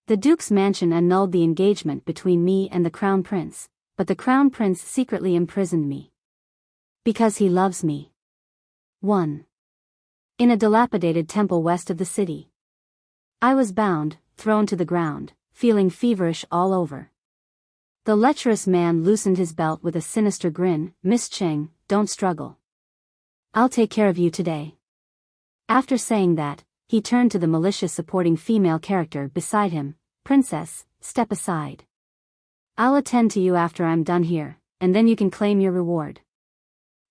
The Duke's mansion annulled the engagement between me and the Crown Prince, but the Crown Prince secretly imprisoned me. Because he loves me. 1. In a dilapidated temple west of the city. I was bound, thrown to the ground, feeling feverish all over. The lecherous man loosened his belt with a sinister grin. Miss Cheng, don't struggle. I'll take care of you today. After saying that, he turned to the malicious supporting female character beside him. Princess, step aside. I'll attend to you after I'm done here, and then you can claim your reward.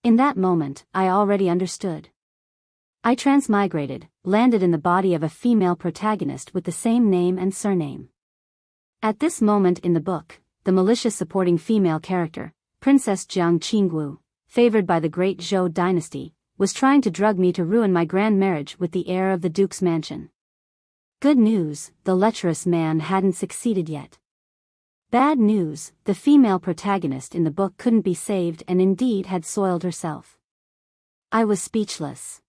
In that moment, I already understood. I transmigrated, landed in the body of a female protagonist with the same name and surname. At this moment in the book, the malicious supporting female character, Princess Jiang Qinggu, favored by the great Zhou dynasty, was trying to drug me to ruin my grand marriage with the heir of the Duke's mansion. Good news, the lecherous man hadn't succeeded yet. Bad news, the female protagonist in the book couldn't be saved and indeed had soiled herself. I was speechless.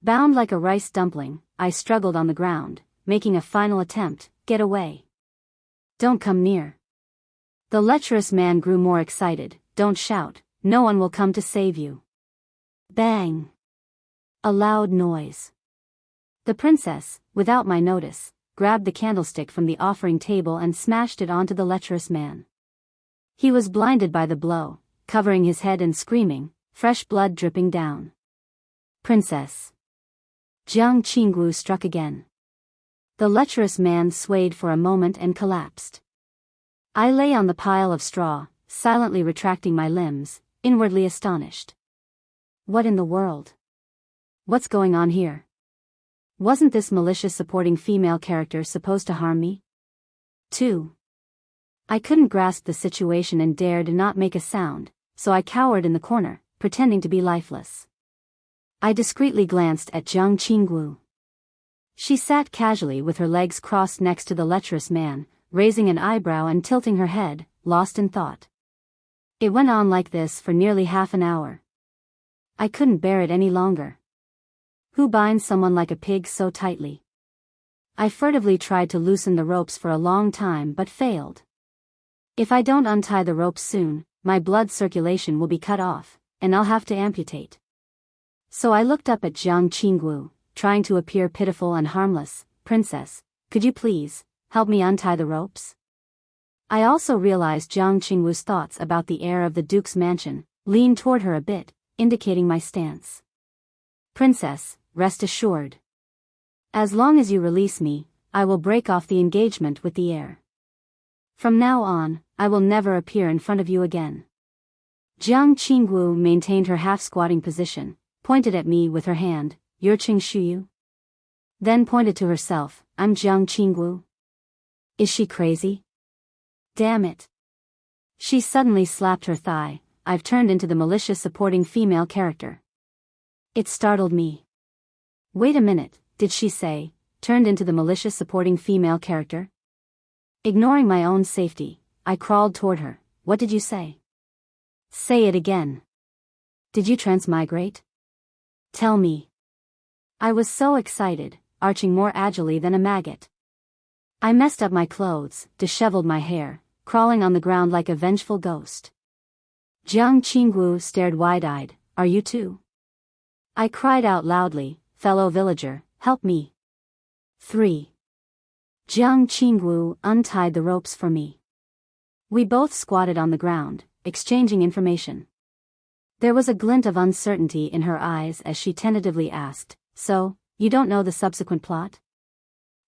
Bound like a rice dumpling, I struggled on the ground, making a final attempt. Get away. Don't come near. The lecherous man grew more excited. Don't shout, no one will come to save you. Bang. A loud noise. The princess, without my notice, grabbed the candlestick from the offering table and smashed it onto the lecherous man. He was blinded by the blow, covering his head and screaming, fresh blood dripping down. Princess. Jiang Qinggu struck again. The lecherous man swayed for a moment and collapsed. I lay on the pile of straw, silently retracting my limbs, inwardly astonished. What in the world? What's going on here? Wasn't this malicious supporting female character supposed to harm me? 2. I couldn't grasp the situation and dared not make a sound, so I cowered in the corner, pretending to be lifeless. I discreetly glanced at Jiang Qinggu. She sat casually with her legs crossed next to the lecherous man, raising an eyebrow and tilting her head, lost in thought. It went on like this for nearly half an hour. I couldn't bear it any longer. Who binds someone like a pig so tightly? I furtively tried to loosen the ropes for a long time but failed. If I don't untie the ropes soon, my blood circulation will be cut off, and I'll have to amputate. So I looked up at Jiang Qinggu, trying to appear pitiful and harmless. Princess, could you please help me untie the ropes? I also realized Jiang Qinggu's thoughts about the heir of the Duke's mansion, leaned toward her a bit, indicating my stance. Princess, rest assured. As long as you release me, I will break off the engagement with the heir. From now on, I will never appear in front of you again. Jiang Qinggu maintained her half-squatting position, pointed at me with her hand. You're Qing Shuyu? Then pointed to herself. I'm Jiang Qinggu. Is she crazy? Damn it. She suddenly slapped her thigh. I've turned into the malicious supporting female character. It startled me. Wait a minute, did she say, turned into the malicious supporting female character? Ignoring my own safety, I crawled toward her. What did you say? Say it again. Did you transmigrate? Tell me. I was so excited, arching more agilely than a maggot. I messed up my clothes, disheveled my hair, crawling on the ground like a vengeful ghost. Jiang Qinggu stared wide-eyed. Are you too? I cried out loudly, fellow villager, help me. 3. Jiang Qinggu untied the ropes for me. We both squatted on the ground, exchanging information. There was a glint of uncertainty in her eyes as she tentatively asked, So, you don't know the subsequent plot?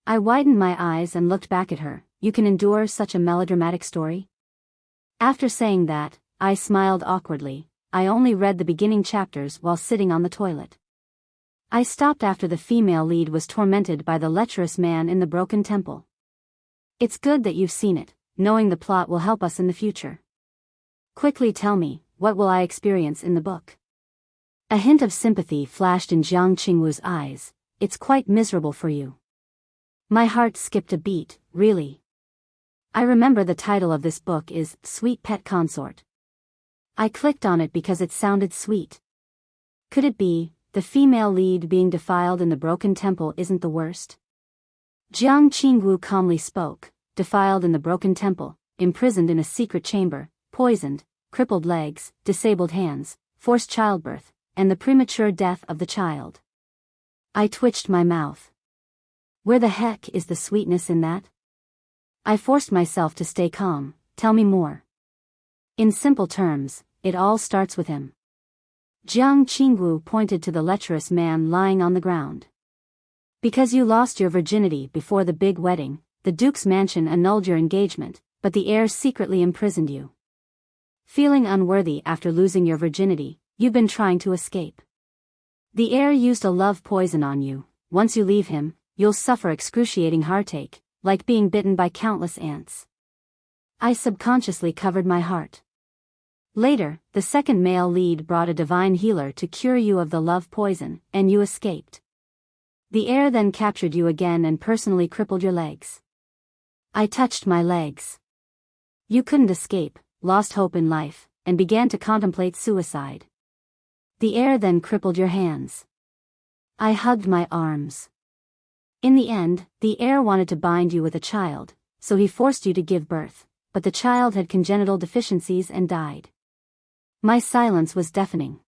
I widened my eyes and looked back at her. You can endure such a melodramatic story? After saying that, I smiled awkwardly. I only read the beginning chapters while sitting on the toilet. I stopped after the female lead was tormented by the lecherous man in the broken temple. It's good that you've seen it. Knowing the plot will help us in the future. Quickly tell me, what will I experience in the book? A hint of sympathy flashed in Jiang Qinggu's eyes. It's quite miserable for you. My heart skipped a beat. Really? I remember the title of this book is Sweet Pet Consort. I clicked on it because it sounded sweet. Could it be, the female lead being defiled in the broken temple isn't the worst? Jiang Qingwu calmly spoke, defiled in the broken temple, imprisoned in a secret chamber, poisoned, crippled legs, disabled hands, forced childbirth, and the premature death of the child. I twitched my mouth. Where the heck is the sweetness in that? I forced myself to stay calm. Tell me more. In simple terms, it all starts with him. Jiang Qingwu pointed to the lecherous man lying on the ground. Because you lost your virginity before the big wedding, the Duke's mansion annulled your engagement, but the heir secretly imprisoned you. Feeling unworthy after losing your virginity, you've been trying to escape. The heir used a love poison on you. Once you leave him, you'll suffer excruciating heartache, like being bitten by countless ants. I subconsciously covered my heart. Later, the second male lead brought a divine healer to cure you of the love poison, and you escaped. The heir then captured you again and personally crippled your legs. I touched my legs. You couldn't escape, lost hope in life, and began to contemplate suicide. The heir then crippled your hands. I hugged my arms. In the end, the heir wanted to bind you with a child, so he forced you to give birth, but the child had congenital deficiencies and died. My silence was deafening.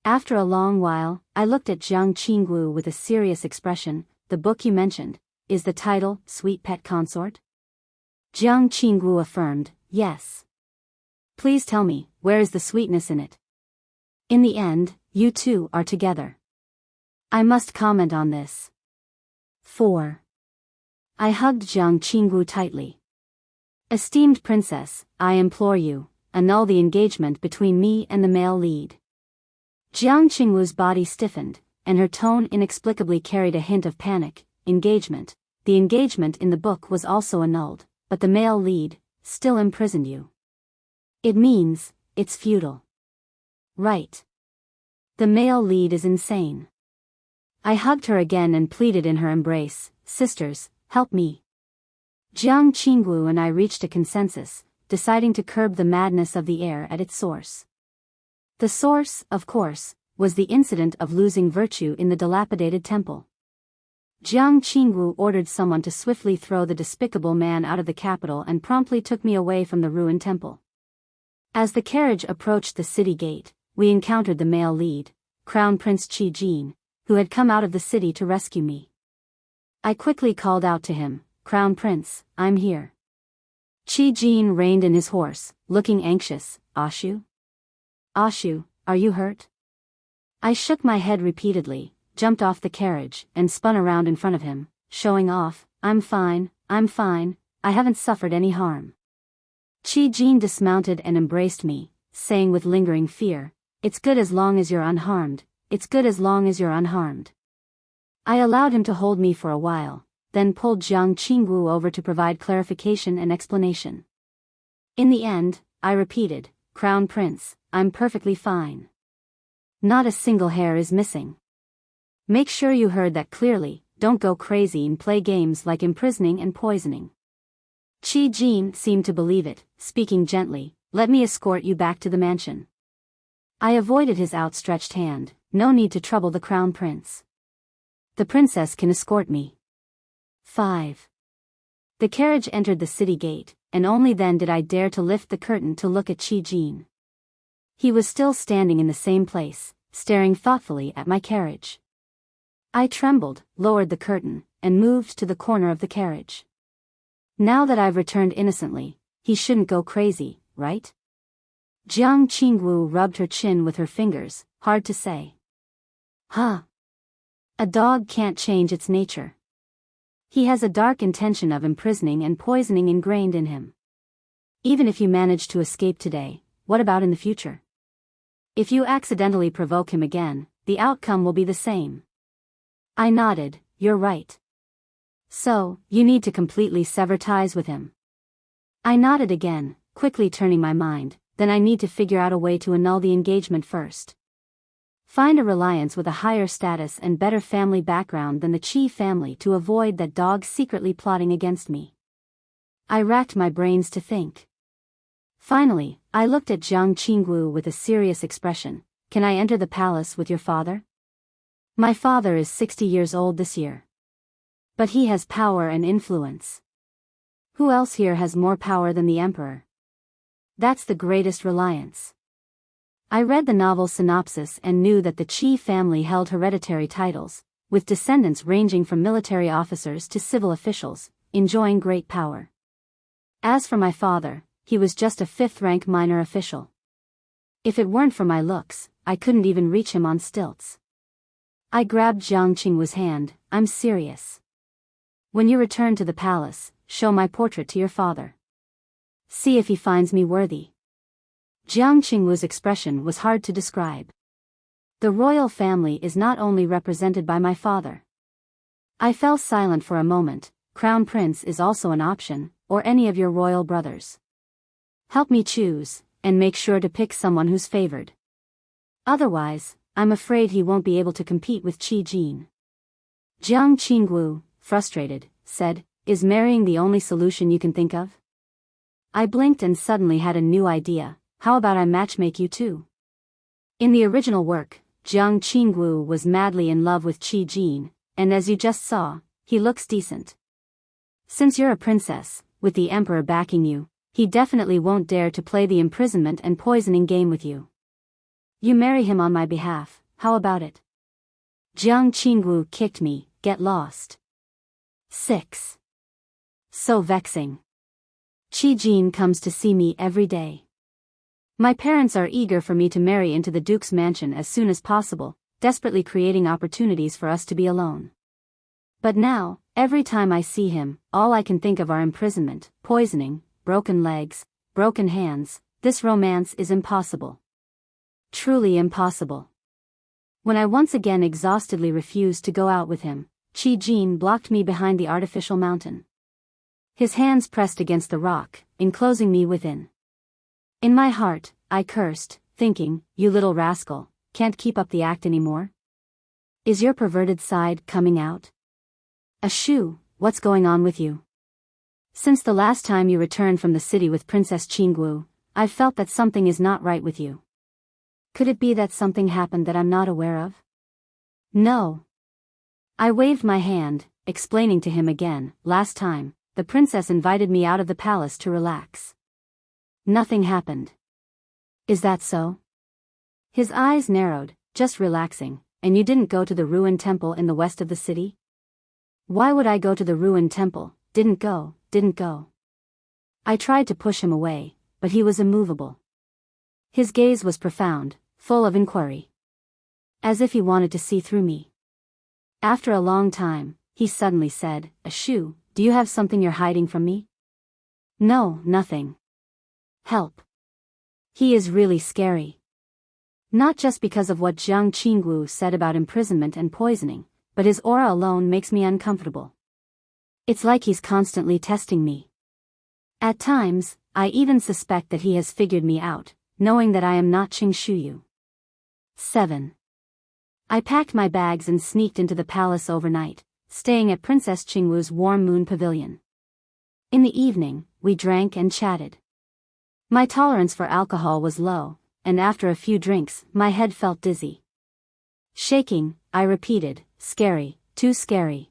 After a long while, I looked at Jiang Qingwu with a serious expression. The book you mentioned, is the title Sweet Pet Consort? Jiang Qingwu affirmed, yes. Please tell me, where is the sweetness in it? In the end, you two are together. I must comment on this. 4. I hugged Jiang Qingwu tightly. Esteemed princess, I implore you, annul the engagement between me and the male lead. Jiang Qingwu's body stiffened, and her tone inexplicably carried a hint of panic. Engagement. The engagement in the book was also annulled, but the male lead still imprisoned you. It means, it's futile. Right. The male lead is insane. I hugged her again and pleaded in her embrace, sisters, help me. Jiang Qingwu and I reached a consensus, deciding to curb the madness of the heir at its source. The source, of course, was the incident of losing virtue in the dilapidated temple. Jiang Qingwu ordered someone to swiftly throw the despicable man out of the capital and promptly took me away from the ruined temple. As the carriage approached the city gate, we encountered the male lead, Crown Prince Qi Jin, who had come out of the city to rescue me. I quickly called out to him, Crown Prince, I'm here. Qi Jin reined in his horse, looking anxious. Ashu? Ashu, are you hurt? I shook my head repeatedly, jumped off the carriage, and spun around in front of him, showing off, I'm fine, I haven't suffered any harm. Qi Jin dismounted and embraced me, saying with lingering fear, it's good as long as you're unharmed, it's good as long as you're unharmed. I allowed him to hold me for a while, then pulled Jiang Qingwu over to provide clarification and explanation. In the end, I repeated, Crown Prince, I'm perfectly fine. Not a single hair is missing. Make sure you heard that clearly, don't go crazy and play games like imprisoning and poisoning. Qi Jin seemed to believe it, speaking gently, let me escort you back to the mansion. I avoided his outstretched hand, no need to trouble the Crown Prince. The princess can escort me. 5. The carriage entered the city gate, and only then did I dare to lift the curtain to look at Qi Jin. He was still standing in the same place, staring thoughtfully at my carriage. I trembled, lowered the curtain, and moved to the corner of the carriage. Now that I've returned innocently, he shouldn't go crazy, right? Jiang Qingwu rubbed her chin with her fingers, hard to say. Huh. A dog can't change its nature. He has a dark intention of imprisoning and poisoning ingrained in him. Even if you manage to escape today, what about in the future? If you accidentally provoke him again, the outcome will be the same. I nodded, you're right. So, you need to completely sever ties with him. I nodded again, quickly turning my mind, then I need to figure out a way to annul the engagement first. Find a reliance with a higher status and better family background than the Qi family to avoid that dog secretly plotting against me. I racked my brains to think. Finally, I looked at Jiang Qingwu with a serious expression. Can I enter the palace with your father? My father is 60 years old this year. But he has power and influence. Who else here has more power than the emperor? That's the greatest reliance. I read the novel's synopsis and knew that the Qi family held hereditary titles, with descendants ranging from military officers to civil officials, enjoying great power. As for my father, he was just a fifth-rank minor official. If it weren't for my looks, I couldn't even reach him on stilts. I grabbed Jiang Qingwu's hand. I'm serious. When you return to the palace, show my portrait to your father. See if he finds me worthy. Jiang Qingwu's expression was hard to describe. The royal family is not only represented by my father. I fell silent for a moment. Crown Prince is also an option, or any of your royal brothers. Help me choose, and make sure to pick someone who's favored. Otherwise, I'm afraid he won't be able to compete with Qi Jin. Jiang Qingwu, frustrated, said, "Is marrying the only solution you can think of?" I blinked and suddenly had a new idea. How about I matchmake you two? In the original work, Jiang Qingwu was madly in love with Qi Jin, and as you just saw, he looks decent. Since you're a princess, with the emperor backing you, he definitely won't dare to play the imprisonment and poisoning game with you. You marry him on my behalf, how about it? Jiang Qingwu kicked me. Get lost. 6. So vexing. Qi Jin comes to see me every day. My parents are eager for me to marry into the Duke's mansion as soon as possible, desperately creating opportunities for us to be alone. But now, every time I see him, all I can think of are imprisonment, poisoning, broken legs, broken hands. This romance is impossible. Truly impossible. When I once again exhaustedly refused to go out with him, Qi Jin blocked me behind the artificial mountain. His hands pressed against the rock, enclosing me within. In my heart, I cursed, thinking, you little rascal, can't keep up the act anymore? Is your perverted side coming out? Ashu, what's going on with you? Since the last time you returned from the city with Princess Qingwu, I've felt that something is not right with you. Could it be that something happened that I'm not aware of? No. I waved my hand, explaining to him again. Last time, the princess invited me out of the palace to relax. Nothing happened. Is that so? His eyes narrowed. Just relaxing, and you didn't go to the ruined temple in the west of the city? Why would I go to the ruined temple? Didn't go. I tried to push him away, but he was immovable. His gaze was profound, full of inquiry. As if he wanted to see through me. After a long time, he suddenly said, Ashu, do you have something you're hiding from me? No, nothing. Help. He is really scary. Not just because of what Jiang Qingwu said about imprisonment and poisoning, but his aura alone makes me uncomfortable. It's like he's constantly testing me. At times, I even suspect that he has figured me out, knowing that I am not Qing Shuyu. 7. I packed my bags and sneaked into the palace overnight, staying at Princess Qingwu's warm moon pavilion. In the evening, we drank and chatted. My tolerance for alcohol was low, and after a few drinks, my head felt dizzy. Shaking, I repeated, scary, too scary.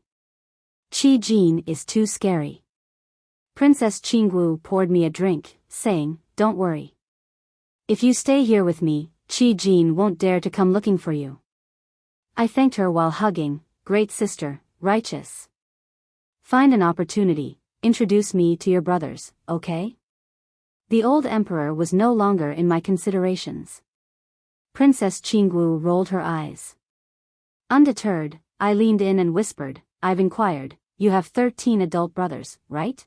Qi Jin is too scary. Princess Qingwu poured me a drink, saying, don't worry. If you stay here with me, Qi Jin won't dare to come looking for you. I thanked her while hugging. Great sister, righteous. Find an opportunity, introduce me to your brothers, okay? The old emperor was no longer in my considerations. Princess Qingwu rolled her eyes. Undeterred, I leaned in and whispered, I've inquired, you have 13 adult brothers, right?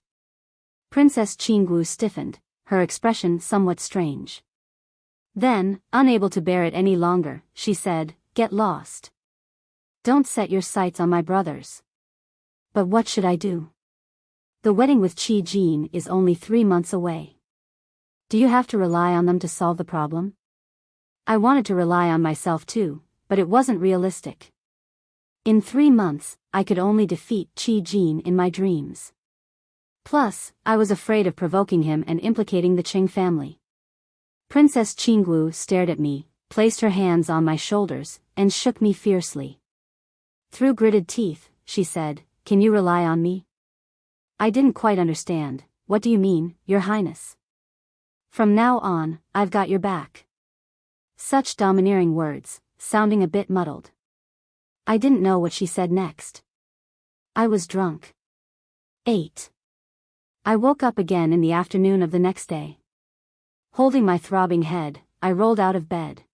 Princess Qingwu stiffened, her expression somewhat strange. Then, unable to bear it any longer, she said, get lost. Don't set your sights on my brothers. But what should I do? The wedding with Qi Jin is only 3 months away. Do you have to rely on them to solve the problem? I wanted to rely on myself too, but it wasn't realistic. In 3 months, I could only defeat Qi Jin in my dreams. Plus, I was afraid of provoking him and implicating the Qing family. Princess Qingwu stared at me, placed her hands on my shoulders, and shook me fiercely. Through gritted teeth, she said, can you rely on me? I didn't quite understand. What do you mean, Your Highness? From now on, I've got your back. Such domineering words, sounding a bit muddled. I didn't know what she said next. I was drunk. 8. I woke up again in the afternoon of the next day. Holding my throbbing head, I rolled out of bed.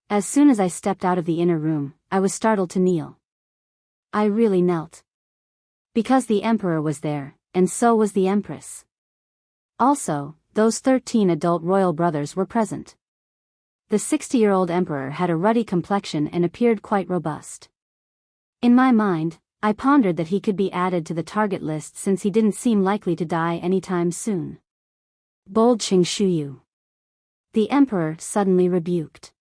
As soon as I stepped out of the inner room, I was startled to kneel. I really knelt. Because the emperor was there, and so was the empress. Also, those 13 adult royal brothers were present. The 60-year-old emperor had a ruddy complexion and appeared quite robust. In my mind, I pondered that he could be added to the target list since he didn't seem likely to die anytime soon. Bold Qing Shuyu. The emperor suddenly rebuked.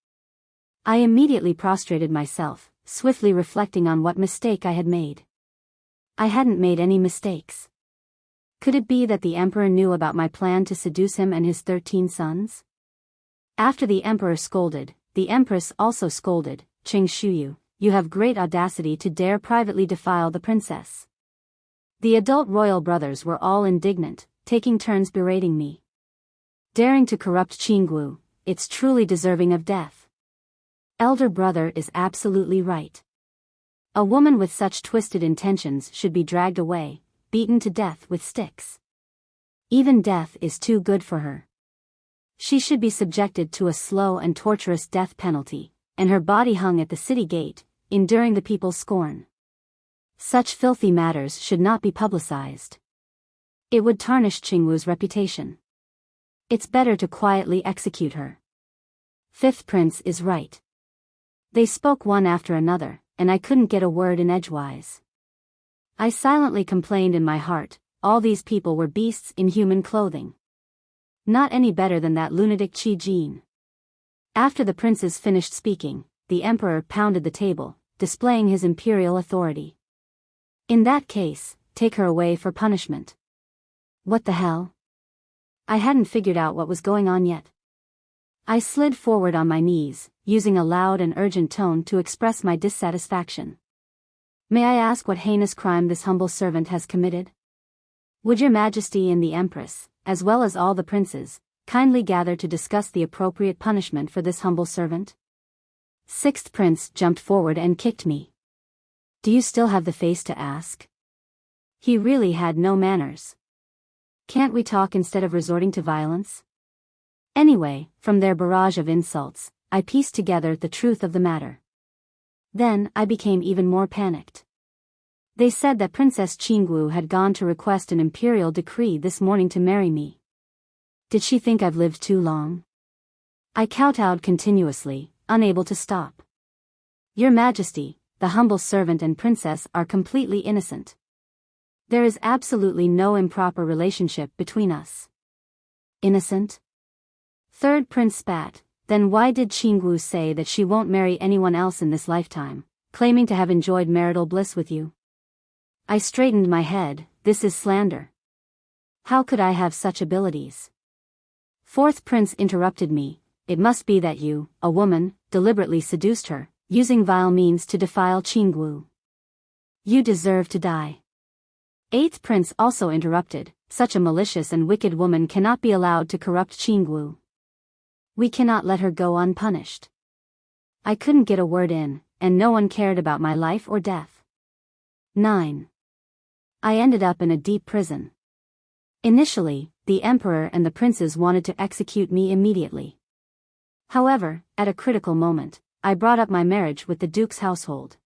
I immediately prostrated myself, swiftly reflecting on what mistake I had made. I hadn't made any mistakes. Could it be that the emperor knew about my plan to seduce him and his 13 sons? After the emperor scolded, the empress also scolded. Qing Shuyu, you have great audacity to dare privately defile the princess. The adult royal brothers were all indignant, taking turns berating me. Daring to corrupt Qinggu, it's truly deserving of death. Elder brother is absolutely right. A woman with such twisted intentions should be dragged away, beaten to death with sticks. Even death is too good for her. She should be subjected to a slow and torturous death penalty, and her body hung at the city gate, enduring the people's scorn. Such filthy matters should not be publicized. It would tarnish Qingwu's reputation. It's better to quietly execute her. Fifth prince is right. They spoke one after another, and I couldn't get a word in edgewise. I silently complained in my heart, all these people were beasts in human clothing. Not any better than that lunatic Qi Jin. After the princes finished speaking, the emperor pounded the table, displaying his imperial authority. In that case, take her away for punishment. What the hell? I hadn't figured out what was going on yet. I slid forward on my knees, using a loud and urgent tone to express my dissatisfaction. May I ask what heinous crime this humble servant has committed? Would your majesty and the empress, as well as all the princes, kindly gather to discuss the appropriate punishment for this humble servant? Sixth prince jumped forward and kicked me. Do you still have the face to ask? He really had no manners. Can't we talk instead of resorting to violence? Anyway, from their barrage of insults, I pieced together the truth of the matter. Then I became even more panicked. They said that Princess Qinggu had gone to request an imperial decree this morning to marry me. Did she think I've lived too long? I kowtowed continuously, unable to stop. Your Majesty, the humble servant and princess are completely innocent. There is absolutely no improper relationship between us. Innocent? Third prince spat. Then why did Qinggu say that she won't marry anyone else in this lifetime, claiming to have enjoyed marital bliss with you? I straightened my head. This is slander. How could I have such abilities? Fourth prince interrupted me. It must be that you, a woman, deliberately seduced her, using vile means to defile Qinggu. You deserve to die. Eighth prince also interrupted. Such a malicious and wicked woman cannot be allowed to corrupt Qinggu. We cannot let her go unpunished. I couldn't get a word in, and no one cared about my life or death. 9. I ended up in a deep prison. Initially, the emperor and the princes wanted to execute me immediately. However, at a critical moment, I brought up my marriage with the duke's household.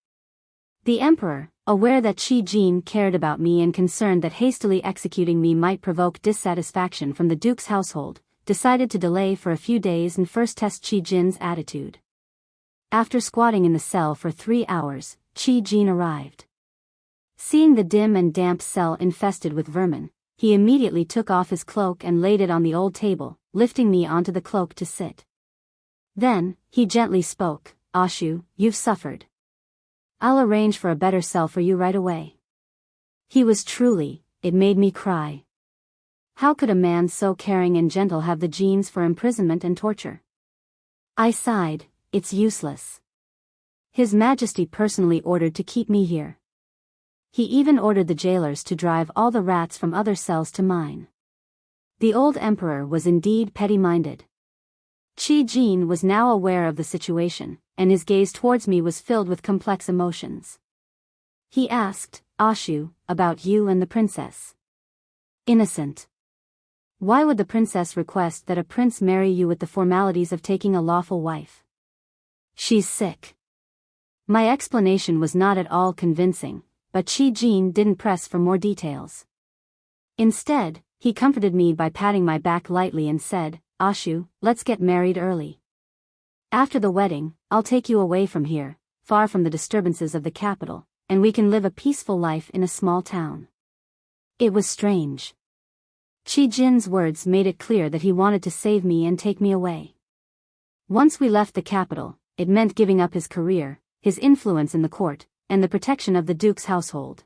The emperor, aware that Qi Jin cared about me and concerned that hastily executing me might provoke dissatisfaction from the duke's household, decided to delay for a few days and first test Qi Jin's attitude. After squatting in the cell for 3 hours, Qi Jin arrived. Seeing the dim and damp cell infested with vermin, he immediately took off his cloak and laid it on the old table, lifting me onto the cloak to sit. Then, he gently spoke, Ashu, you've suffered. I'll arrange for a better cell for you right away. It made me cry. How could a man so caring and gentle have the genes for imprisonment and torture? I sighed, it's useless. His Majesty personally ordered to keep me here. He even ordered the jailers to drive all the rats from other cells to mine. The old emperor was indeed petty-minded. Qi Jin was now aware of the situation, and his gaze towards me was filled with complex emotions. He asked, "Ashu, about you and the princess." "Innocent. Why would the princess request that a prince marry you with the formalities of taking a lawful wife? She's sick." My explanation was not at all convincing, but Qi Jin didn't press for more details. Instead, he comforted me by patting my back lightly and said, "Ashu, let's get married early. After the wedding, I'll take you away from here, far from the disturbances of the capital, and we can live a peaceful life in a small town." It was strange. Qi Jin's words made it clear that he wanted to save me and take me away. Once we left the capital, it meant giving up his career, his influence in the court, and the protection of the duke's household.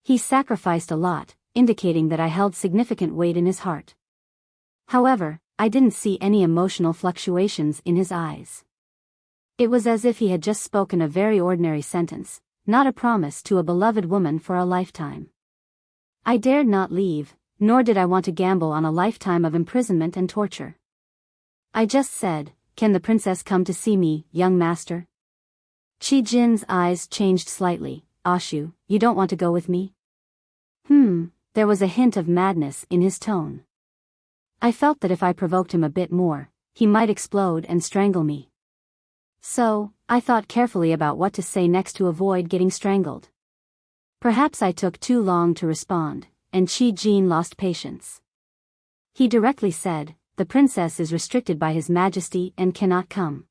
He sacrificed a lot, indicating that I held significant weight in his heart. However, I didn't see any emotional fluctuations in his eyes. It was as if he had just spoken a very ordinary sentence, not a promise to a beloved woman for a lifetime. I dared not leave, nor did I want to gamble on a lifetime of imprisonment and torture. I just said, "Can the princess come to see me, young master?" Qi Jin's eyes changed slightly. "Ashu, you don't want to go with me?" There was a hint of madness in his tone. I felt that if I provoked him a bit more, he might explode and strangle me. So, I thought carefully about what to say next to avoid getting strangled. Perhaps I took too long to respond, and Qi Jin lost patience. He directly said, "The princess is restricted by His Majesty and cannot come."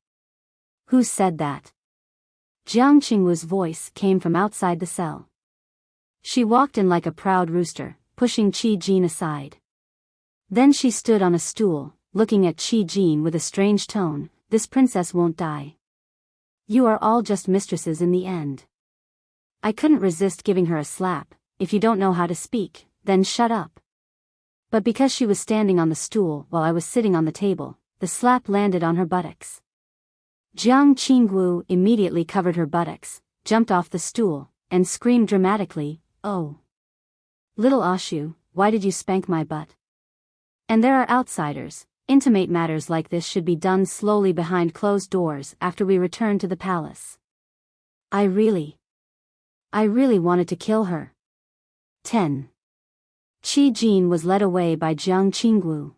"Who said that?" Jiang Qingwu's voice came from outside the cell. She walked in like a proud rooster, pushing Qi Jin aside. Then she stood on a stool, looking at Qi Jin with a strange tone. "This princess won't die. You are all just mistresses in the end." I couldn't resist giving her a slap. "If you don't know how to speak, then shut up." But because she was standing on the stool while I was sitting on the table, the slap landed on her buttocks. Jiang Qingwu immediately covered her buttocks, jumped off the stool, and screamed dramatically, "Oh! Little Ashu, why did you spank my butt?" And there are outsiders. Intimate matters like this should be done slowly behind closed doors after we return to the palace. I really wanted to kill her. 10. Qi Jin was led away by Jiang Qingwu.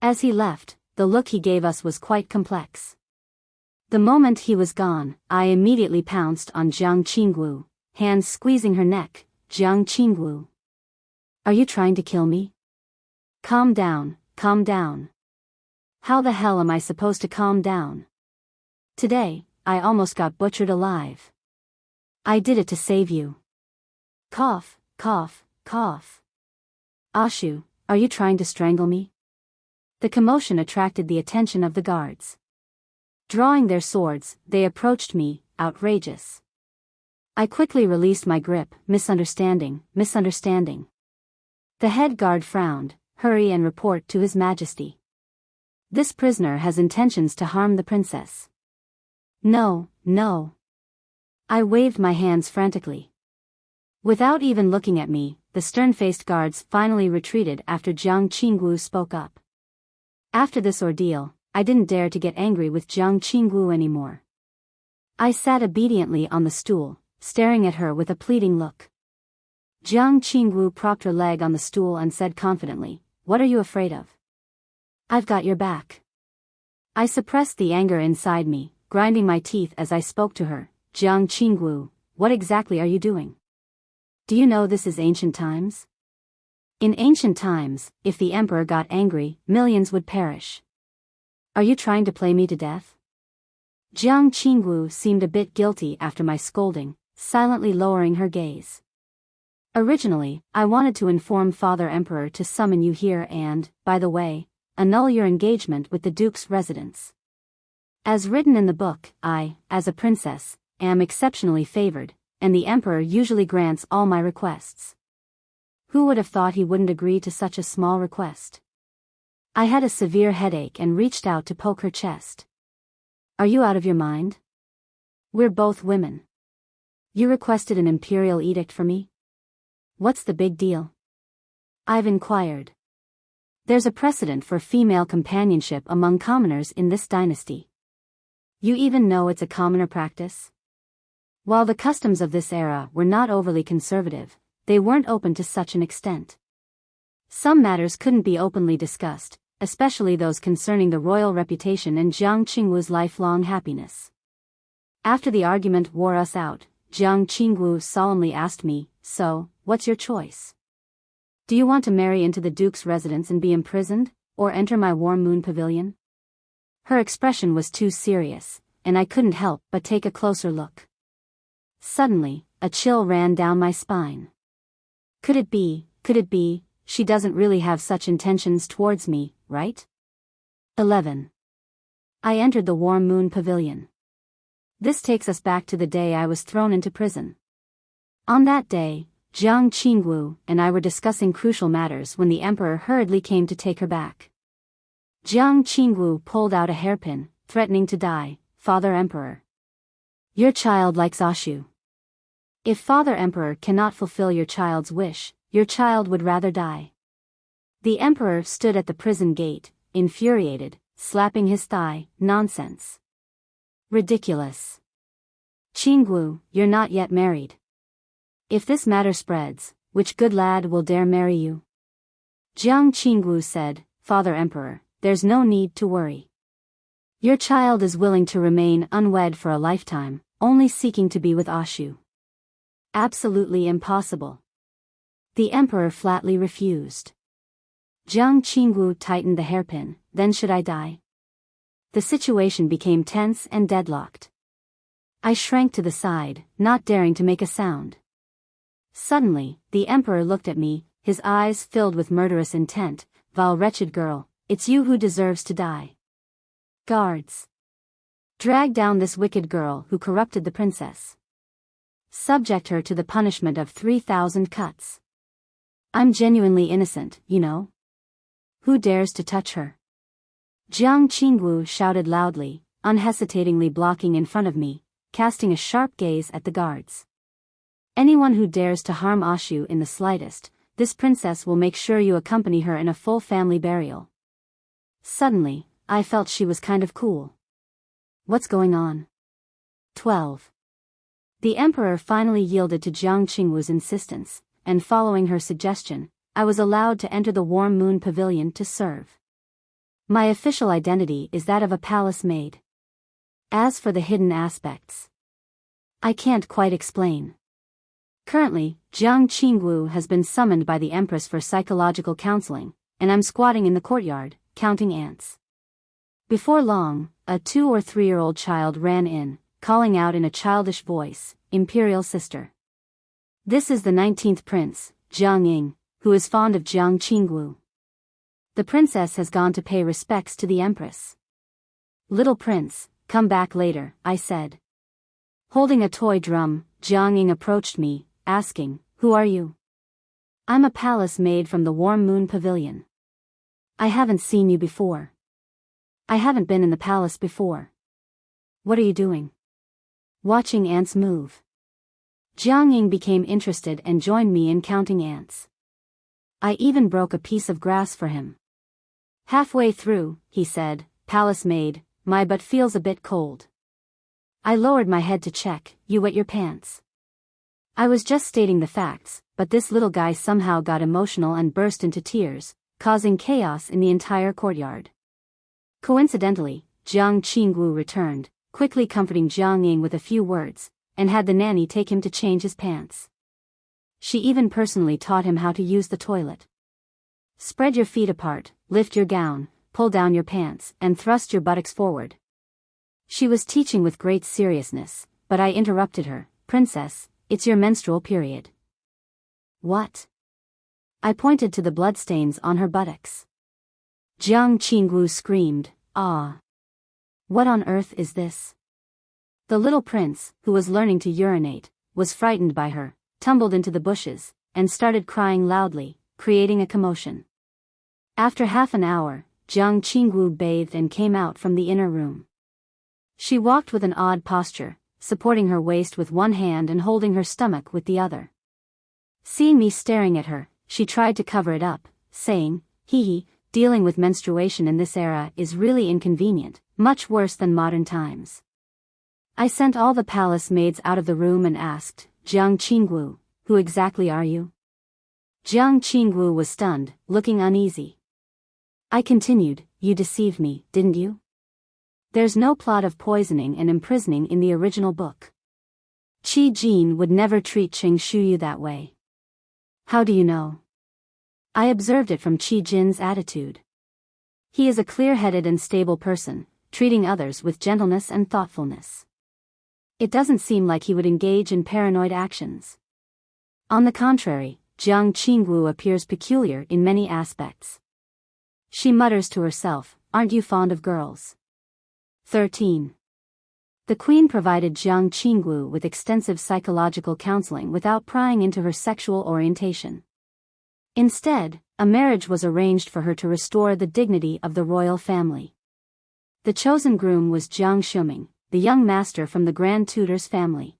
As he left, the look he gave us was quite complex. The moment he was gone, I immediately pounced on Jiang Qingwu, hands squeezing her neck. "Jiang Qingwu, are you trying to kill me? Calm down, calm down." How the hell am I supposed to calm down? Today, I almost got butchered alive. I did it to save you. Cough, cough, cough. "Ashu, are you trying to strangle me?" The commotion attracted the attention of the guards. Drawing their swords, they approached me, outrageous. I quickly released my grip. "Misunderstanding, misunderstanding." The head guard frowned. "Hurry and report to His Majesty. This prisoner has intentions to harm the princess." "No, no." I waved my hands frantically. Without even looking at me, the stern-faced guards finally retreated after Jiang Qingwu spoke up. After this ordeal, I didn't dare to get angry with Jiang Qingwu anymore. I sat obediently on the stool, staring at her with a pleading look. Jiang Qingwu propped her leg on the stool and said confidently, "What are you afraid of? I've got your back." I suppressed the anger inside me, grinding my teeth as I spoke to her. "Jiang Qingwu, what exactly are you doing? Do you know this is ancient times? In ancient times, if the emperor got angry, millions would perish. Are you trying to play me to death?" Jiang Qingwu seemed a bit guilty after my scolding, silently lowering her gaze. "Originally, I wanted to inform Father Emperor to summon you here and, by the way, annul your engagement with the Duke's residence. As written in the book, I, as a princess, am exceptionally favored, and the Emperor usually grants all my requests. Who would have thought he wouldn't agree to such a small request?" I had a severe headache and reached out to poke her chest. "Are you out of your mind? We're both women. You requested an imperial edict for me? What's the big deal? I've inquired. There's a precedent for female companionship among commoners in this dynasty. You even know it's a commoner practice? While the customs of this era were not overly conservative, they weren't open to such an extent. Some matters couldn't be openly discussed, especially those concerning the royal reputation and Jiang Qingwu's lifelong happiness. After the argument wore us out, Jiang Qingwu solemnly asked me, "So, what's your choice? Do you want to marry into the duke's residence and be imprisoned, or enter my warm moon pavilion?" Her expression was too serious, and I couldn't help but take a closer look. Suddenly, a chill ran down my spine. Could it be, she doesn't really have such intentions towards me, right? 11. I entered the warm moon pavilion. This takes us back to the day I was thrown into prison. On that day, Jiang Qingwu and I were discussing crucial matters when the emperor hurriedly came to take her back. Jiang Qingwu pulled out a hairpin, threatening to die. "Father Emperor, your child likes Ashu. If Father Emperor cannot fulfill your child's wish, your child would rather die." The emperor stood at the prison gate, infuriated, slapping his thigh. "Nonsense. Ridiculous. Qingwu, you're not yet married. If this matter spreads, which good lad will dare marry you?" Jiang Qingwu said, "Father Emperor, there's no need to worry. Your child is willing to remain unwed for a lifetime, only seeking to be with Ashu." Absolutely impossible. The emperor flatly refused. Jiang Qingwu tightened the hairpin. "Then should I die?" The situation became tense and deadlocked. I shrank to the side, not daring to make a sound. Suddenly, the emperor looked at me, his eyes filled with murderous intent. "Vile wretched girl, it's you who deserves to die. Guards! Drag down this wicked girl who corrupted the princess. Subject her to the punishment of 3,000 cuts. I'm genuinely innocent, you know. Who dares to touch her?" Jiang Qingwu shouted loudly, unhesitatingly blocking in front of me, casting a sharp gaze at the guards. "Anyone who dares to harm Ashu in the slightest, this princess will make sure you accompany her in a full family burial." Suddenly, I felt she was kind of cool. What's going on? 12. The emperor finally yielded to Jiang Qingwu's insistence, and following her suggestion, I was allowed to enter the warm moon pavilion to serve. My official identity is that of a palace maid. As for the hidden aspects, I can't quite explain. Currently, Jiang Qingwu has been summoned by the Empress for psychological counseling, and I'm squatting in the courtyard, counting ants. Before long, a 2 or 3-year-old child ran in, calling out in a childish voice, "Imperial sister." This is the 19th prince, Jiang Ying, who is fond of Jiang Qingwu. The princess has gone to pay respects to the empress. "Little prince, come back later," I said. Holding a toy drum, Jiang Ying approached me, asking, "Who are you?" "I'm a palace maid from the warm moon pavilion." "I haven't seen you before." "I haven't been in the palace before." "What are you doing?" "Watching ants move." Jiang Ying became interested and joined me in counting ants. I even broke a piece of grass for him. Halfway through, he said, "Palace maid, my butt feels a bit cold." I lowered my head to check. "You wet your pants?" I was just stating the facts, but this little guy somehow got emotional and burst into tears, causing chaos in the entire courtyard. Coincidentally, Jiang Qingwu returned, quickly comforting Jiang Ying with a few words, and had the nanny take him to change his pants. She even personally taught him how to use the toilet. "Spread your feet apart, lift your gown, pull down your pants, and thrust your buttocks forward." She was teaching with great seriousness, but I interrupted her. "Princess, it's your menstrual period." "What?" I pointed to the bloodstains on her buttocks. Jiang Qingwu screamed, "Ah! What on earth is this?" The little prince, who was learning to urinate, was frightened by her, tumbled into the bushes, and started crying loudly, creating a commotion. After half an hour, Jiang Qingwu bathed and came out from the inner room. She walked with an odd posture, supporting her waist with one hand and holding her stomach with the other. Seeing me staring at her, she tried to cover it up, saying, "Hee, dealing with menstruation in this era is really inconvenient, much worse than modern times." I sent all the palace maids out of the room and asked, "Jiang Qinggu, who exactly are you?" Jiang Qinggu was stunned, looking uneasy. I continued, "You deceived me, didn't you? There's no plot of poisoning and imprisoning in the original book. Qi Jin would never treat Qing Shuyu that way." "How do you know?" "I observed it from Qi Jin's attitude. He is a clear-headed and stable person, treating others with gentleness and thoughtfulness. It doesn't seem like he would engage in paranoid actions. On the contrary, Jiang Qingwu appears peculiar in many aspects." She mutters to herself, "Aren't you fond of girls?" 13. The queen provided Jiang Qingwu with extensive psychological counseling without prying into her sexual orientation. Instead, a marriage was arranged for her to restore the dignity of the royal family. The chosen groom was Jiang Shuming, the young master from the Grand Tutor's family.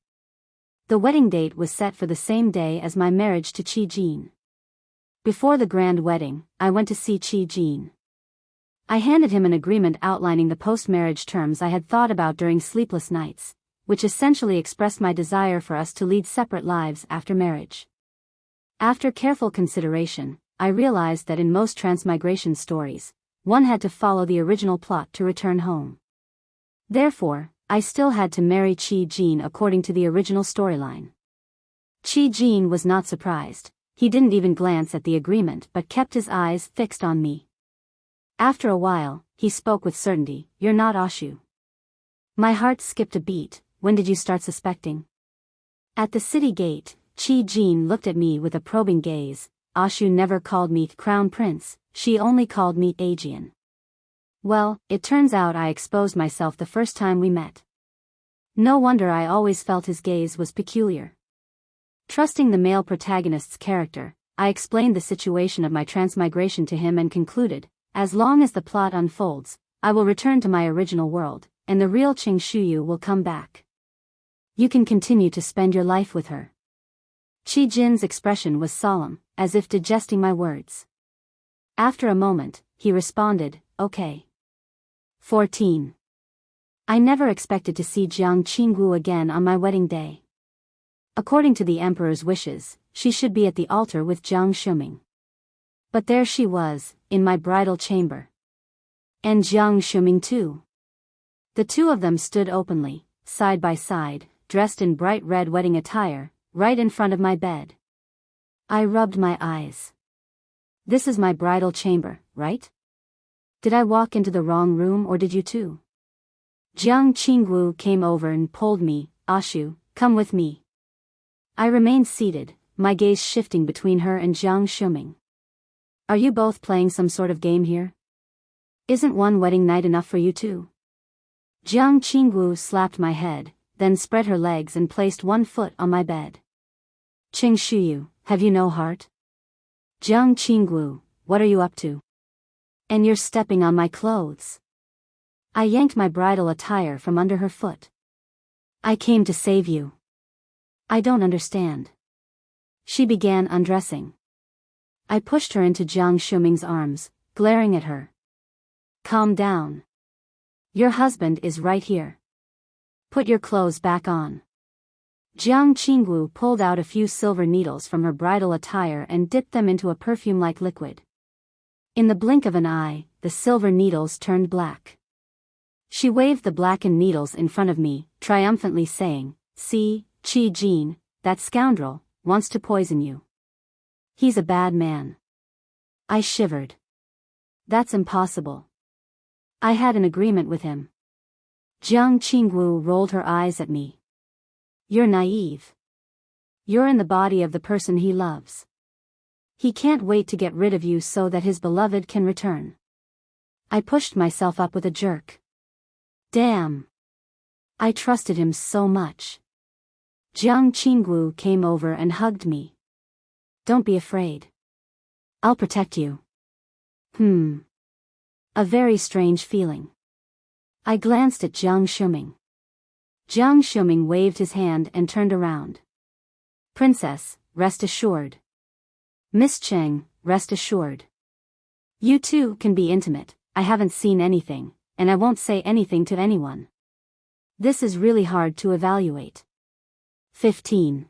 The wedding date was set for the same day as my marriage to Qi Jin. Before the grand wedding, I went to see Qi Jin. I handed him an agreement outlining the post-marriage terms I had thought about during sleepless nights, which essentially expressed my desire for us to lead separate lives after marriage. After careful consideration, I realized that in most transmigration stories, one had to follow the original plot to return home. Therefore, I still had to marry Qi Jin according to the original storyline. Qi Jin was not surprised. He didn't even glance at the agreement but kept his eyes fixed on me. After a while, he spoke with certainty, "You're not Ashu." My heart skipped a beat. "When did you start suspecting?" At the city gate, Qi Jin looked at me with a probing gaze. "Ashu never called me Crown Prince, she only called me Aegean." Well, it turns out I exposed myself the first time we met. No wonder I always felt his gaze was peculiar. Trusting the male protagonist's character, I explained the situation of my transmigration to him and concluded, "As long as the plot unfolds, I will return to my original world, and the real Qing Shuyu will come back. You can continue to spend your life with her." Qi Jin's expression was solemn, as if digesting my words. After a moment, he responded, "Okay." 14. I never expected to see Jiang Qingwu again on my wedding day. According to the emperor's wishes, she should be at the altar with Jiang Shuming. But there she was, in my bridal chamber. And Jiang Shuming too. The two of them stood openly, side by side, dressed in bright red wedding attire, right in front of my bed. I rubbed my eyes. This is my bridal chamber, right? Did I walk into the wrong room or did you too? Jiang Qingwu came over and pulled me. "Ashu, come with me." I remained seated, my gaze shifting between her and Jiang Shuming. "Are you both playing some sort of game here? Isn't one wedding night enough for you too?" Jiang Qingwu slapped my head, then spread her legs and placed one foot on my bed. "Qing Shuyu, have you no heart? Jiang Qingwu, what are you up to? And you're stepping on my clothes." I yanked my bridal attire from under her foot. "I came to save you." "I don't understand." She began undressing. I pushed her into Jiang Shuming's arms, glaring at her. "Calm down. Your husband is right here. Put your clothes back on." Jiang Qingwu pulled out a few silver needles from her bridal attire and dipped them into a perfume-like liquid. In the blink of an eye, the silver needles turned black. She waved the blackened needles in front of me, triumphantly saying, "See, Qi Jin, that scoundrel, wants to poison you. He's a bad man." I shivered. "That's impossible. I had an agreement with him." Jiang Qingwu rolled her eyes at me. "You're naive. You're in the body of the person he loves. He can't wait to get rid of you so that his beloved can return." I pushed myself up with a jerk. Damn. I trusted him so much. Jiang Qingwu came over and hugged me. "Don't be afraid. I'll protect you." A very strange feeling. I glanced at Jiang Shuming. Jiang Xiuming waved his hand and turned around. Princess, rest assured. Miss Cheng, rest assured. You two can be intimate. I haven't seen anything, and I won't say anything to anyone. This is really hard to evaluate. 15.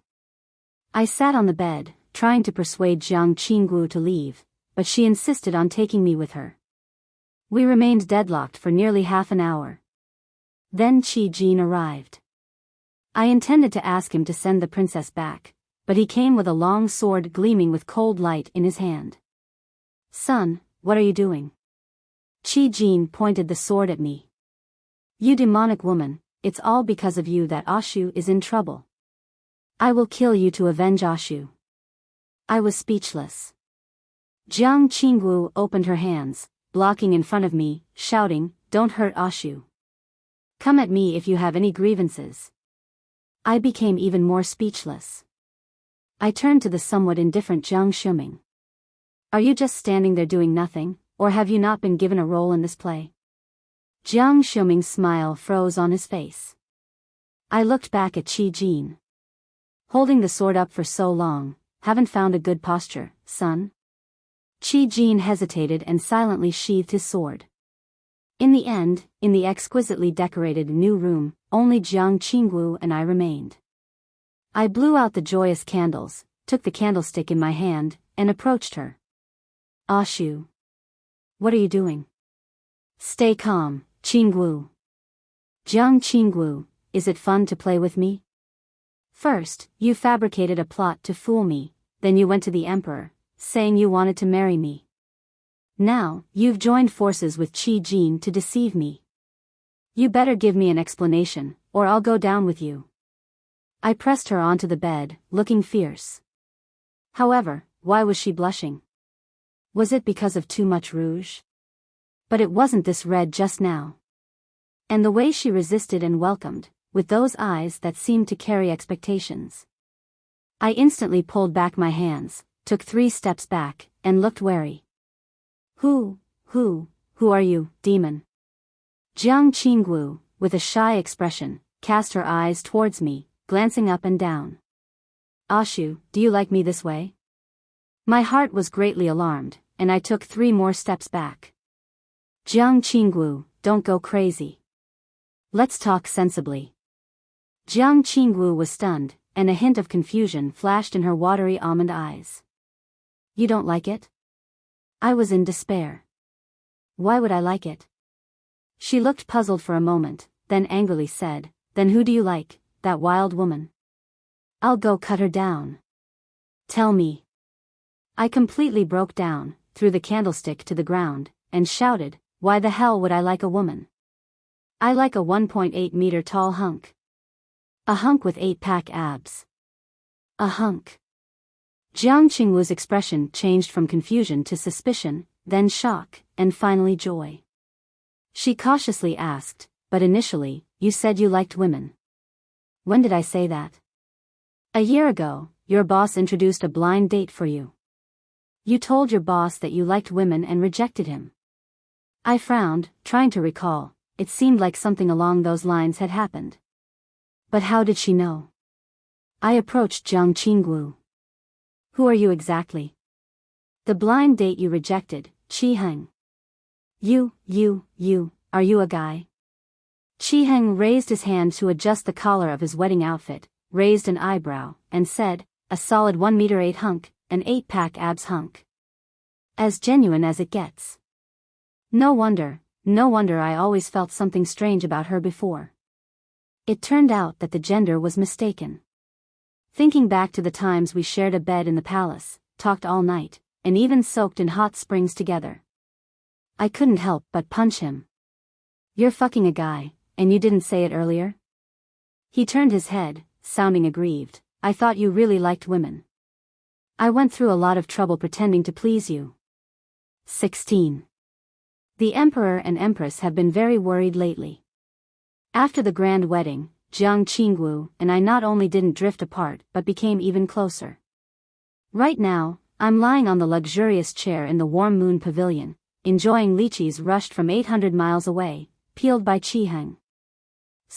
I sat on the bed, trying to persuade Jiang Qingguo to leave, but she insisted on taking me with her. We remained deadlocked for nearly half an hour. Then Qi Jin arrived. I intended to ask him to send the princess back, but he came with a long sword gleaming with cold light in his hand. Son, what are you doing? Qi Jin pointed the sword at me. You demonic woman, it's all because of you that Ashu is in trouble. I will kill you to avenge Ashu. I was speechless. Jiang Qingguo opened her hands, blocking in front of me, shouting, Don't hurt Ashu. Come at me if you have any grievances. I became even more speechless. I turned to the somewhat indifferent Jiang Xiuming. Are you just standing there doing nothing, or have you not been given a role in this play? Jiang Xiuming's smile froze on his face. I looked back at Qi Jin. Holding the sword up for so long, haven't found a good posture, son? Qi Jin hesitated and silently sheathed his sword. In the end, in the exquisitely decorated new room, only Jiang Qingguo and I remained. I blew out the joyous candles, took the candlestick in my hand, and approached her. Ashu. What are you doing? Stay calm, Qingguo. Jiang Qingguo, is it fun to play with me? First, you fabricated a plot to fool me, then you went to the emperor, saying you wanted to marry me. Now, you've joined forces with Qi Jin to deceive me. You better give me an explanation, or I'll go down with you. I pressed her onto the bed, looking fierce. However, why was she blushing? Was it because of too much rouge? But it wasn't this red just now. And the way she resisted and welcomed, with those eyes that seemed to carry expectations. I instantly pulled back my hands, took 3 steps back, and looked wary. Who are you, demon? Jiang Qingguo, with a shy expression, cast her eyes towards me, glancing up and down. Ashu, do you like me this way? My heart was greatly alarmed, and I took 3 more steps back. Jiang Qingguo, don't go crazy. Let's talk sensibly. Jiang Qingguo was stunned, and a hint of confusion flashed in her watery almond eyes. You don't like it? I was in despair. Why would I like it? She looked puzzled for a moment, then angrily said, Then who do you like, that wild woman? I'll go cut her down. Tell me. I completely broke down, threw the candlestick to the ground, and shouted, Why the hell would I like a woman? I like a 1.8-meter tall hunk. A hunk with 8-pack abs. A hunk. Jiang Qingguo's expression changed from confusion to suspicion, then shock, and finally joy. She cautiously asked, But initially, you said you liked women. When did I say that? A year ago, your boss introduced a blind date for you. You told your boss that you liked women and rejected him. I frowned, trying to recall. It seemed like something along those lines had happened. But how did she know? I approached Jiang Qingguo. Who are you exactly? The blind date you rejected, Qi Heng. Are you a guy? Qi Heng raised his hand to adjust the collar of his wedding outfit, raised an eyebrow, and said, A solid 1 meter 8 hunk, an 8-pack abs hunk. As genuine as it gets. No wonder I always felt something strange about her before. It turned out that the gender was mistaken. Thinking back to the times we shared a bed in the palace, talked all night, and even soaked in hot springs together. I couldn't help but punch him. You're fucking a guy, and you didn't say it earlier? He turned his head, sounding aggrieved. I thought you really liked women. I went through a lot of trouble pretending to please you. 16. The Emperor and Empress have been very worried lately. After the grand wedding, Jiang Qingguo and I not only didn't drift apart but became even closer. Right now, I'm lying on the luxurious chair in the warm moon pavilion, enjoying lychees rushed from 800 miles away, peeled by Qi Heng.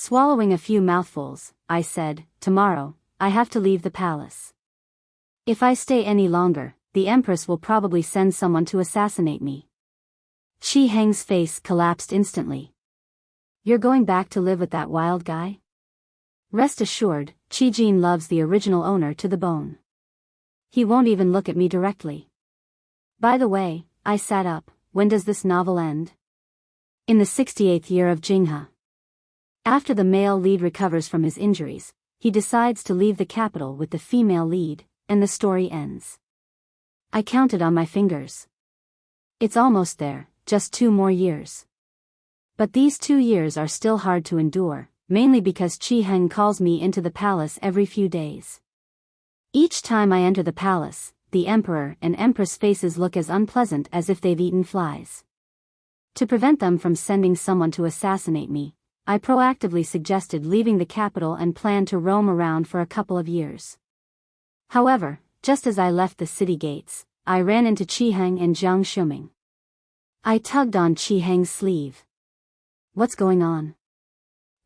Swallowing a few mouthfuls, I said, "Tomorrow, I have to leave the palace. If I stay any longer, the Empress will probably send someone to assassinate me." Chi Heng's face collapsed instantly. "You're going back to live with that wild guy?" "Rest assured, Qi Jin loves the original owner to the bone. He won't even look at me directly." "By the way," I sat up, "when does this novel end?" "In the 68th year of Jinghe. After the male lead recovers from his injuries, he decides to leave the capital with the female lead, and the story ends." I counted on my fingers. "It's almost there, just 2 more years. But these 2 years are still hard to endure, mainly because Qi Heng calls me into the palace every few days. Each time I enter the palace, the Emperor and Empress faces look as unpleasant as if they've eaten flies. To prevent them from sending someone to assassinate me, I proactively suggested leaving the capital and planned to roam around for a couple of years. However, just as I left the city gates, I ran into Qi Heng and Jiang Shuming. I tugged on Qi Heng's sleeve. "What's going on?"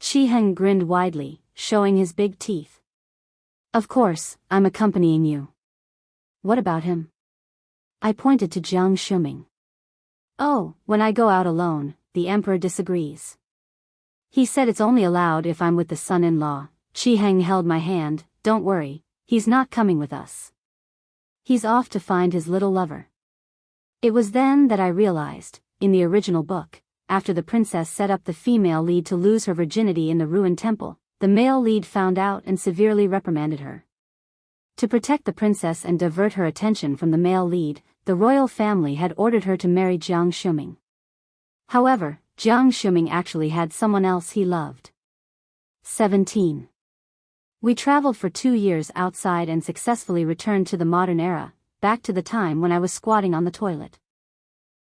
Qi Heng grinned widely, showing his big teeth. "Of course, I'm accompanying you." "What about him?" I pointed to Jiang Shuming. "Oh, when I go out alone, the Emperor disagrees. He said it's only allowed if I'm with the son-in-law." Qi Heng held my hand. "Don't worry, he's not coming with us. He's off to find his little lover." It was then that I realized, in the original book, after the princess set up the female lead to lose her virginity in the ruined temple, the male lead found out and severely reprimanded her. To protect the princess and divert her attention from the male lead, the royal family had ordered her to marry Jiang Shuming. However, Jiang Shuming actually had someone else he loved. 17. We traveled for 2 years outside and successfully returned to the modern era, back to the time when I was squatting on the toilet.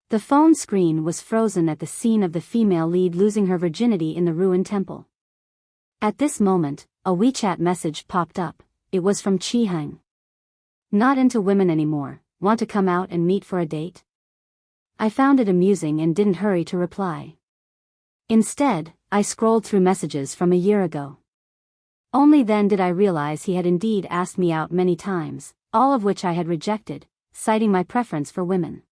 The phone screen was frozen at the scene of the female lead losing her virginity in the ruined temple. At this moment, a WeChat message popped up. It was from Qi Heng. "Not into women anymore, want to come out and meet for a date?" I found it amusing and didn't hurry to reply. Instead, I scrolled through messages from a year ago. Only then did I realize he had indeed asked me out many times, all of which I had rejected, citing my preference for women.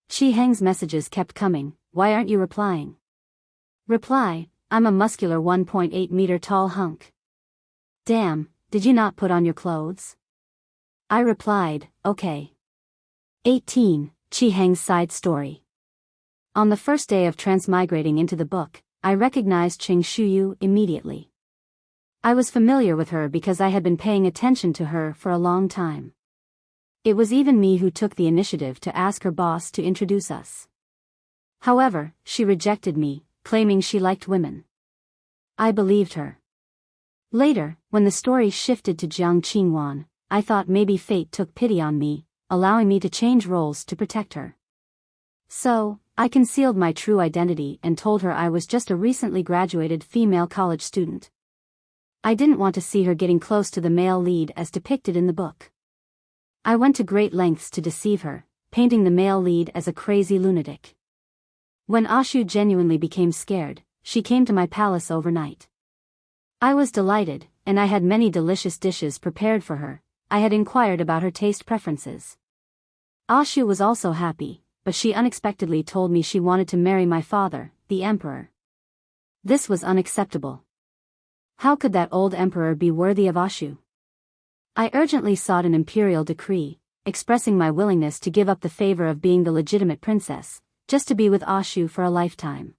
Qi Heng's messages kept coming. "Why aren't you replying?" Reply: "I'm a muscular 1.8 meter tall hunk." "Damn, did you not put on your clothes?" I replied, "Okay." 18. Qi Heng's side story. On the first day of transmigrating into the book, I recognized Qing Shuyu immediately. I was familiar with her because I had been paying attention to her for a long time. It was even me who took the initiative to ask her boss to introduce us. However, she rejected me, claiming she liked women. I believed her. Later, when the story shifted to Jiang Qingwan, I thought maybe fate took pity on me, allowing me to change roles to protect her. So, I concealed my true identity and told her I was just a recently graduated female college student. I didn't want to see her getting close to the male lead as depicted in the book. I went to great lengths to deceive her, painting the male lead as a crazy lunatic. When Ashu genuinely became scared, she came to my palace overnight. I was delighted, and I had many delicious dishes prepared for her. I had inquired about her taste preferences. Ashu was also happy, but she unexpectedly told me she wanted to marry my father, the emperor. This was unacceptable. How could that old emperor be worthy of Ashu? I urgently sought an imperial decree, expressing my willingness to give up the favor of being the legitimate princess, just to be with Ashu for a lifetime.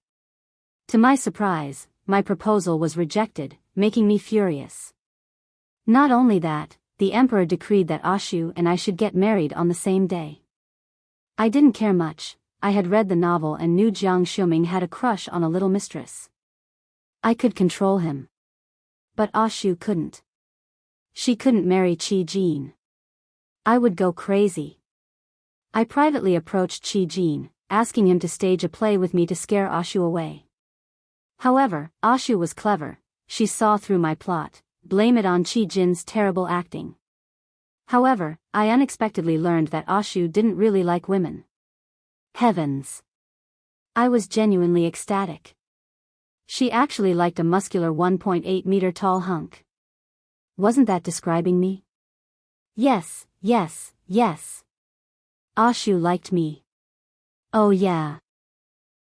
To my surprise, my proposal was rejected, making me furious. Not only that, the emperor decreed that Ashu and I should get married on the same day. I didn't care much. I had read the novel and knew Jiang Shuming had a crush on a little mistress. I could control him. But Ashu couldn't. She couldn't marry Qi Jin. I would go crazy. I privately approached Qi Jin, asking him to stage a play with me to scare Ashu away. However, Ashu was clever. She saw through my plot, blame it on Qi Jin's terrible acting. However, I unexpectedly learned that Ashu didn't really like women. Heavens! I was genuinely ecstatic. She actually liked a muscular 1.8-meter tall hunk. Wasn't that describing me? Yes, yes, yes. Ah Shu liked me. Oh yeah.